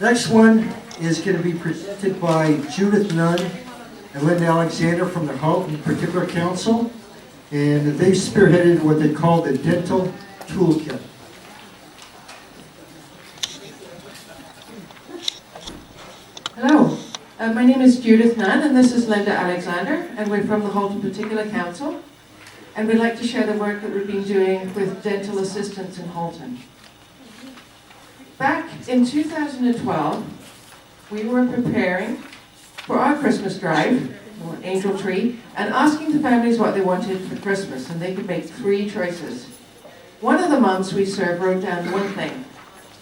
Next one is going to be presented by Judith Nunn and Linda Alexander from the Halton Particular Council. And they spearheaded what they call the Dental Toolkit. Hello, my name is Judith Nunn and this is Linda Alexander, and we're from the Halton Particular Council, and we'd like to share the work that we've been doing with dental assistants in Halton. Back in 2012, we were preparing for our Christmas drive, or Angel Tree, and asking the families what they wanted for Christmas, and they could make 3 choices. One of the moms we served wrote down one thing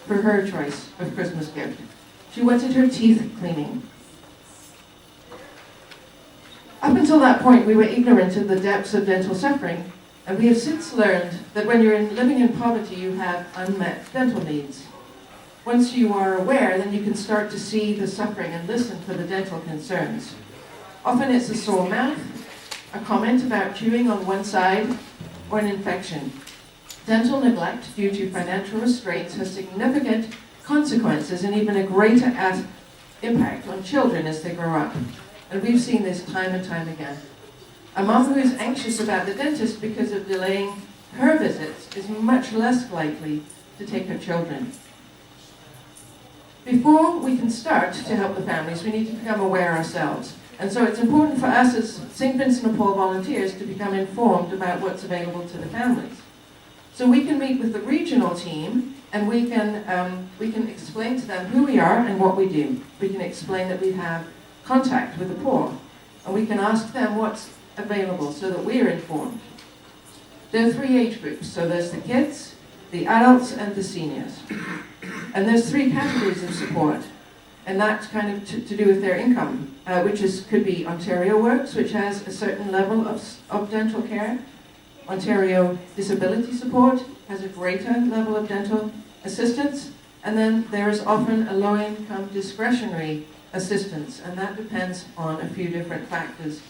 for her choice of Christmas gift. She wanted her teeth cleaning. Up until that point, we were ignorant of the depths of dental suffering, and we have since learned that when you're living in poverty, you have unmet dental needs. Once you are aware, then you can start to see the suffering and listen for the dental concerns. Often it's a sore mouth, a comment about chewing on one side, or an infection. Dental neglect due to financial restraints has significant consequences and even a greater impact on children as they grow up. And we've seen this time and time again. A mom who is anxious about the dentist because of delaying her visits is much less likely to take her children. Before we can start to help the families, we need to become aware ourselves. And so it's important for us as St. Vincent de Paul volunteers to become informed about what's available to the families. So we can meet with the regional team and we can explain to them who we are and what we do. We can explain that we have contact with the poor, and we can ask them what's available so that we're informed. There are 3 age groups, so there's the kids, the adults, and the seniors. And there's 3 categories of support, and that's kind of to do with their income, which could be Ontario Works, which has a certain level of dental care. Ontario Disability Support has a greater level of dental assistance, and then there is often a low-income discretionary assistance, and that depends on a few different factors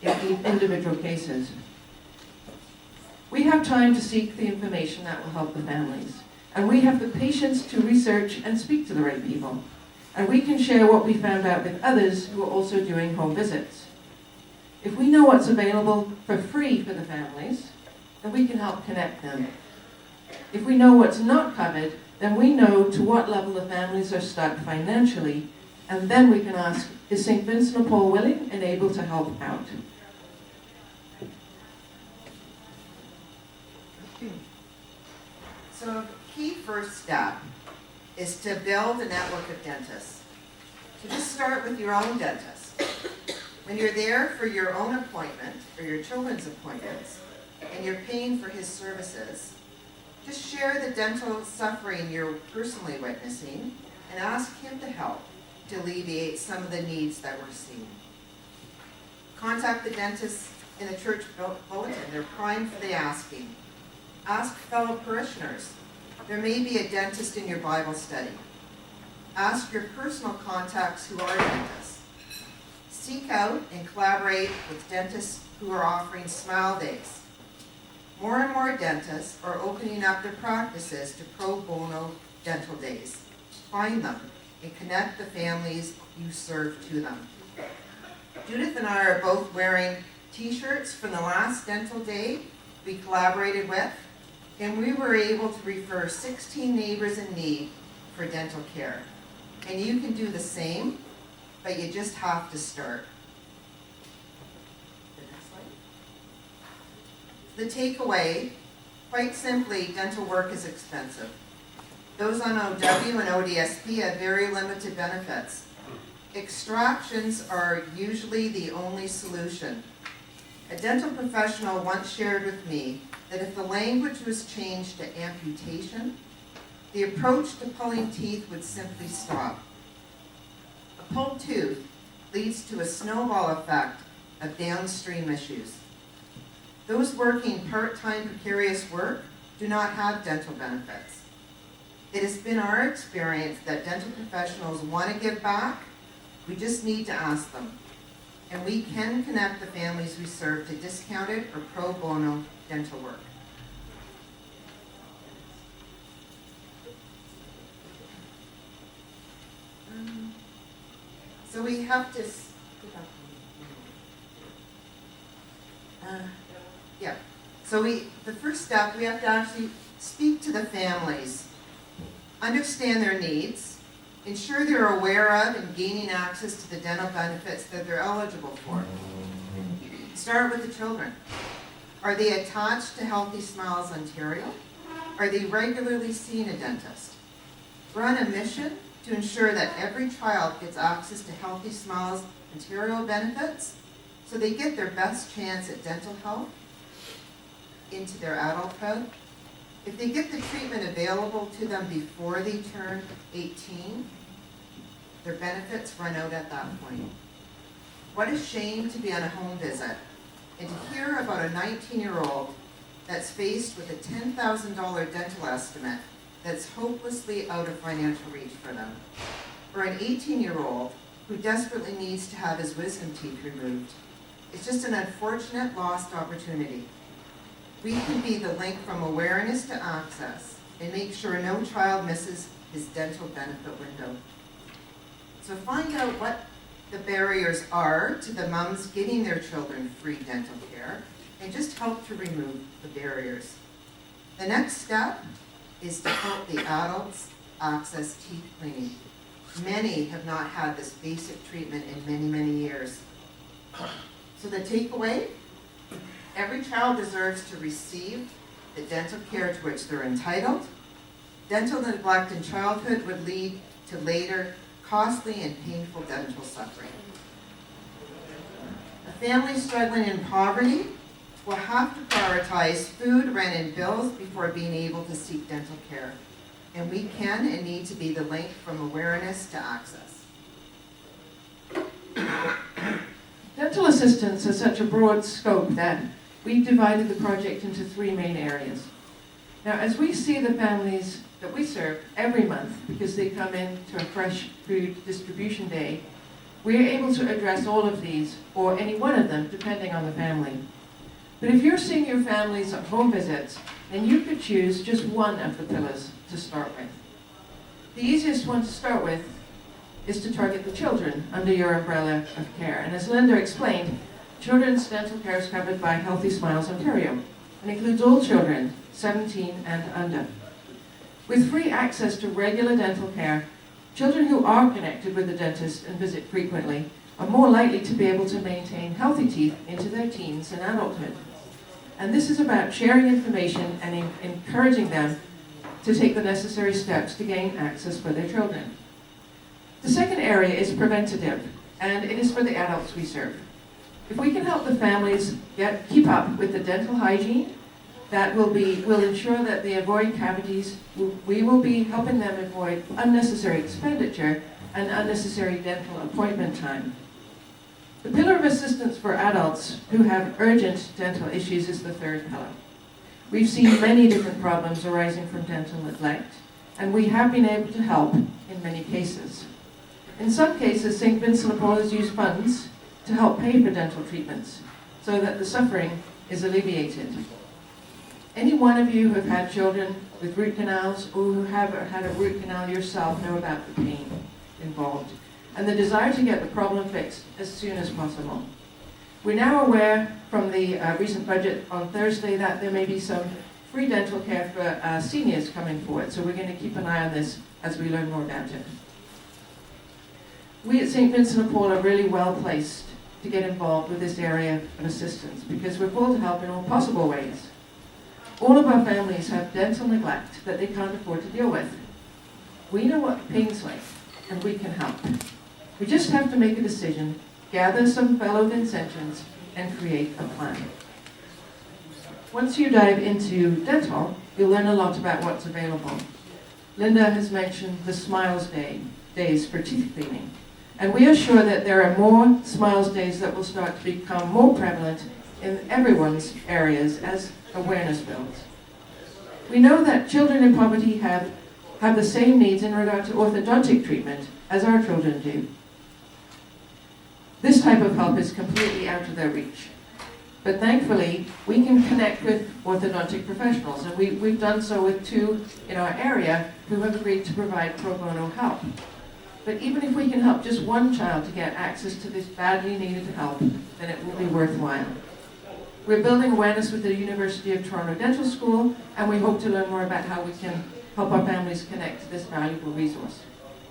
in individual cases. We have time to seek the information that will help the families, and we have the patience to research and speak to the right people, and we can share what we found out with others who are also doing home visits. If we know what's available for free for the families, then we can help connect them. If we know what's not covered, then we know to what level the families are stuck financially, and then we can ask, is St. Vincent de Paul willing and able to help out? So a key first step is to build a network of dentists. So just start with your own dentist. When you're there for your own appointment or your children's appointments, and you're paying for his services, just share the dental suffering you're personally witnessing and ask him to help to alleviate some of the needs that we're seeing. Contact the dentists in the church bulletin. They're primed for the asking. Ask fellow parishioners. There may be a dentist in your Bible study. Ask your personal contacts who are dentists. Seek out and collaborate with dentists who are offering Smile Days. More and more dentists are opening up their practices to pro bono dental days. Find them and connect the families you serve to them. Judith and I are both wearing t-shirts from the last dental day we collaborated with, and we were able to refer 16 neighbors in need for dental care. And you can do the same, but you just have to start. The takeaway, quite simply, dental work is expensive. Those on OW and ODSP have very limited benefits. Extractions are usually the only solution. A dental professional once shared with me that if the language was changed to amputation, the approach to pulling teeth would simply stop. A pulled tooth leads to a snowball effect of downstream issues. Those working part-time precarious work do not have dental benefits. It has been our experience that dental professionals want to give back. We just need to ask them. And we can connect the families we serve to discounted or pro bono dental work. So we have to, yeah. So the first step, we have to actually speak to the families, understand their needs, ensure they're aware of and gaining access to the dental benefits that they're eligible for. Start with the children. Are they attached to Healthy Smiles Ontario? Are they regularly seeing a dentist? We're on a mission to ensure that every child gets access to Healthy Smiles Ontario benefits so they get their best chance at dental health into their adulthood. If they get the treatment available to them before they turn 18, their benefits run out at that point. What a shame to be on a home visit and to hear about a 19-year-old that's faced with a $10,000 dental estimate that's hopelessly out of financial reach for them. Or an 18-year-old who desperately needs to have his wisdom teeth removed. It's just an unfortunate lost opportunity. We can be the link from awareness to access and make sure no child misses his dental benefit window. So find out what the barriers are to the mums getting their children free dental care and just help to remove the barriers. The next step is to help the adults access teeth cleaning. Many have not had this basic treatment in many, many years. So the takeaway, every child deserves to receive the dental care to which they're entitled. Dental neglect in childhood would lead to later costly and painful dental suffering. A family struggling in poverty will have to prioritize food, rent, and bills before being able to seek dental care. And we can and need to be the link from awareness to access. Dental assistance has such a broad scope that we've divided the project into 3 main areas. Now, as we see the families that we serve every month, because they come in to a fresh food distribution day, we're able to address all of these, or any one of them, depending on the family. But if you're seeing your families at home visits, then you could choose just one of the pillars to start with. The easiest one to start with is to target the children under your umbrella of care. And as Linda explained, children's dental care is covered by Healthy Smiles Ontario and includes all children 17 and under. With free access to regular dental care, children who are connected with the dentist and visit frequently are more likely to be able to maintain healthy teeth into their teens and adulthood. And this is about sharing information and encouraging them to take the necessary steps to gain access for their children. The second area is preventative, and it is for the adults we serve. If we can help the families keep up with the dental hygiene, that will ensure that they avoid cavities. We will be helping them avoid unnecessary expenditure and unnecessary dental appointment time. The pillar of assistance for adults who have urgent dental issues is the third pillar. We've seen many different problems arising from dental neglect, and we have been able to help in many cases. In some cases, St. Vincent de Paul has used funds to help pay for dental treatments so that the suffering is alleviated. Any one of you who have had children with root canals or who have had a root canal yourself know about the pain involved and the desire to get the problem fixed as soon as possible. We're now aware from the recent budget on Thursday that there may be some free dental care for seniors coming forward, so we're going to keep an eye on this as we learn more about it. We at St. Vincent de Paul are really well placed to get involved with this area of assistance because we're called to help in all possible ways. All of our families have dental neglect that they can't afford to deal with. We know what pain's like, and we can help. We just have to make a decision, gather some fellow Vincentians, and create a plan. Once you dive into dental, you'll learn a lot about what's available. Linda has mentioned the Smiles days for teeth cleaning. And we are sure that there are more Smiles days that will start to become more prevalent in everyone's areas as awareness builds. We know that children in poverty have the same needs in regard to orthodontic treatment as our children do. This type of help is completely out of their reach. But thankfully, we can connect with orthodontic professionals, and we've done so with 2 in our area who have agreed to provide pro bono help. But even if we can help just one child to get access to this badly needed help, then it will be worthwhile. We're building awareness with the University of Toronto Dental School, and we hope to learn more about how we can help our families connect to this valuable resource.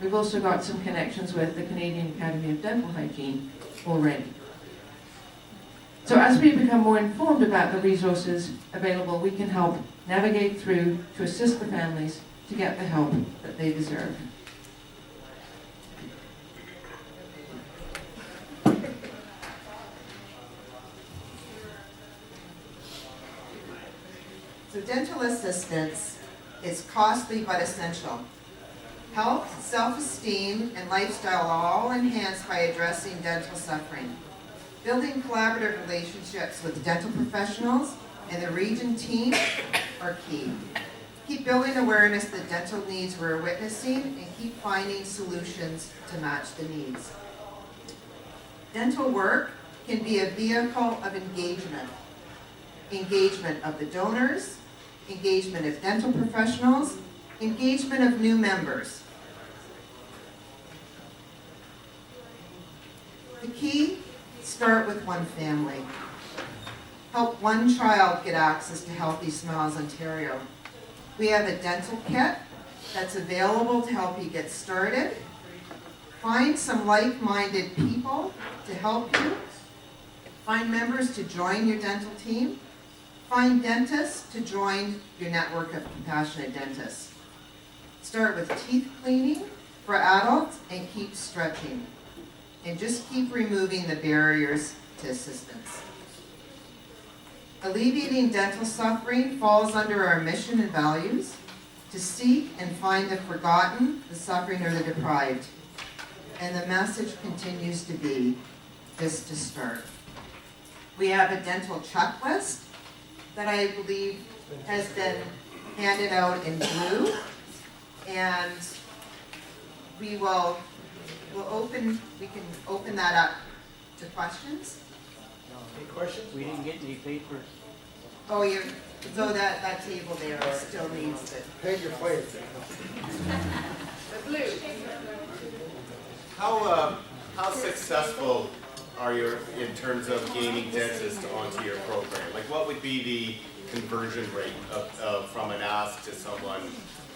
We've also got some connections with the Canadian Academy of Dental Hygiene already. So as we become more informed about the resources available, we can help navigate through to assist the families to get the help that they deserve. So dental assistance is costly but essential. Health, self-esteem, and lifestyle are all enhanced by addressing dental suffering. Building collaborative relationships with dental professionals and the region team are key. Keep building awareness that dental needs we're witnessing and keep finding solutions to match the needs. Dental work can be a vehicle of engagement. Engagement of the donors, engagement of dental professionals, engagement of new members. The key, start with one family. Help one child get access to Healthy Smiles Ontario. We have a dental kit that's available to help you get started. Find some like-minded people to help you. Find members to join your dental team. Find dentists to join your network of compassionate dentists. Start with teeth cleaning for adults and keep stretching. And just keep removing the barriers to assistance. Alleviating dental suffering falls under our mission and values to seek and find the forgotten, the suffering, or the deprived. And the message continues to be just to start. We have a dental checklist that I believe has been handed out in blue. And we can open that up to questions. Any questions? We didn't get any papers. Oh, so that table there still needs it. Peg your plate. The blue. How successful are you in terms of gaining dentists onto your program? Like, what would be the conversion rate from an ask to someone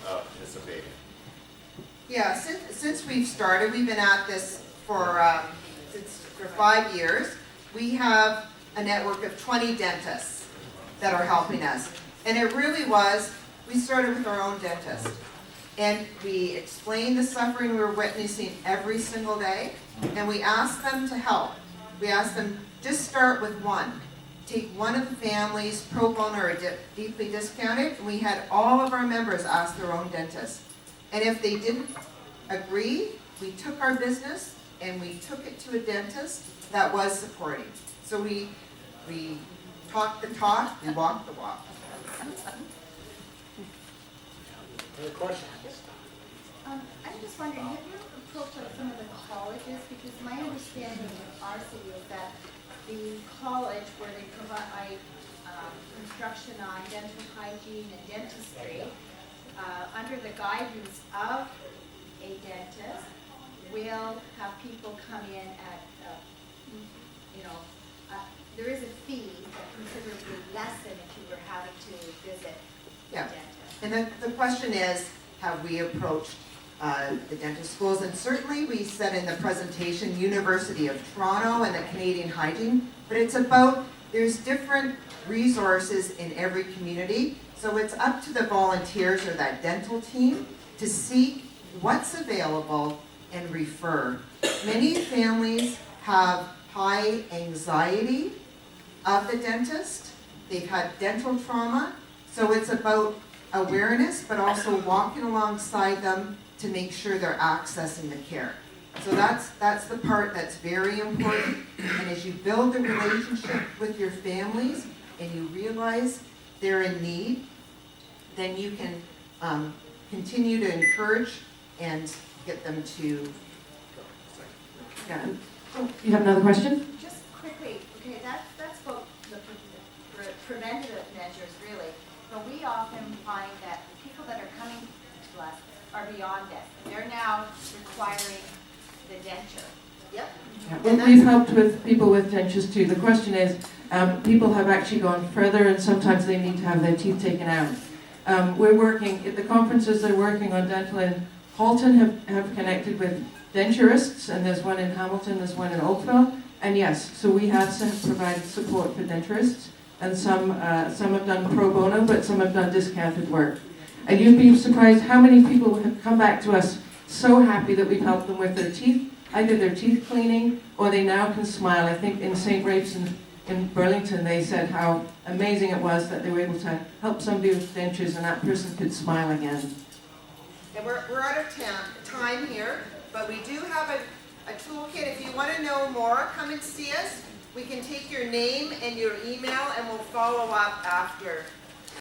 participating? Yeah, since we've started, we've been at this for 5 years. We have a network of 20 dentists that are helping us. And it really was, we started with our own dentist. And we explained the suffering we were witnessing every single day. And we asked them to help. We asked them, just start with one. Take one of the families, pro bono or deeply discounted. And we had all of our members ask their own dentist. And if they didn't agree, we took our business and we took it to a dentist that was supporting. So we talked the talk, we walked the walk. Any questions? I'm just wondering, have you approached some of the colleges? Because my understanding of our city is that the college where they provide instruction on dental hygiene and dentistry, under the guidance of a dentist, will have people come in at, there is a fee, but considerably less than if you were having to visit the Yeah. dentist. And the question is, have we approached the dental schools? And certainly we said in the presentation, University of Toronto and the Canadian Hygiene, but it's about, there's different resources in every community. So it's up to the volunteers or that dental team to seek what's available and refer. Many families have high anxiety of the dentist. They've had dental trauma. So it's about awareness, but also walking alongside them to make sure they're accessing the care. So that's the part that's very important. And as you build a relationship with your families and you realize they're in need, then you can continue to encourage and get them to. Yeah. Oh, you have another question? Just quickly, okay, that's about the preventative measures, really. But we often find that the people that are coming to us are beyond this. They're now requiring the denture. Yep. Well, we've helped with people with dentures too. The question is, people have actually gone further and sometimes they need to have their teeth taken out. We're working, at the conferences they're working on dental in Halton have connected with denturists, and there's one in Hamilton, there's one in Oakville. And yes, so we have provided support for denturists, and some have done pro bono, but some have done discounted work. And you'd be surprised how many people have come back to us so happy that we've helped them with their teeth, either their teeth cleaning, or they now can smile. I think in St. Rapes in Burlington, they said how amazing it was that they were able to help somebody with dentures and that person could smile again. And we're out of time here, but we do have a toolkit. If you want to know more, come and see us. We can take your name and your email and we'll follow up after